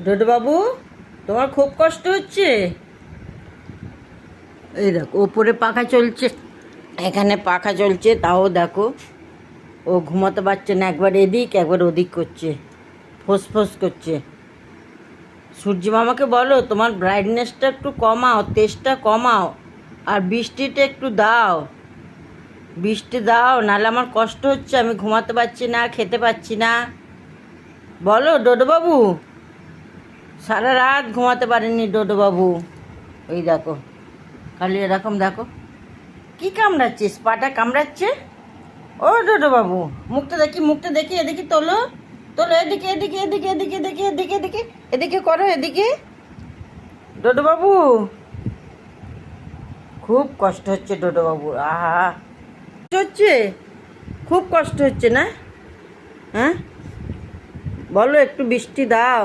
ডোডোবাবু, তোমার খুব কষ্ট হচ্ছে? এই দেখো ওপরে পাখা চলছে, এখানে পাখা চলছে, তাও দেখো ও ঘুমাতে পারছে না, একবার এদিক একবার ওদিক করছে, ফোঁস করছে। সূর্যি মামাকে বলো তোমার ব্রাইটনেসটা একটু কমাও, তেজটা কমাও, আর বৃষ্টিটা একটু দাও, বৃষ্টি দাও, নাহলে আমার কষ্ট হচ্ছে, আমি ঘুমাতে পারছি না, খেতে পাচ্ছি না। বলো ডোডোবাবু। সারা রাত ঘুমাতে পারেনি ডোডোবাবু। এই দেখো খালি এরকম দেখো, কি কামড়াচ্ছে, স্পাটা কামড়াচ্ছে। ও ডোডোবাবু, মুখটা দেখি, এদিকে তোলো, তোলো, এদিকে এদিকে এদিকে এদিকে এদিকে এদিকে এদিকে এদিকে করো, এদিকে। ডোডোবাবু, খুব কষ্ট হচ্ছে ডোডোবাবু, আহা, কষ্ট হচ্ছে, খুব কষ্ট হচ্ছে না? হ্যাঁ, বলো একটু বৃষ্টি দাও।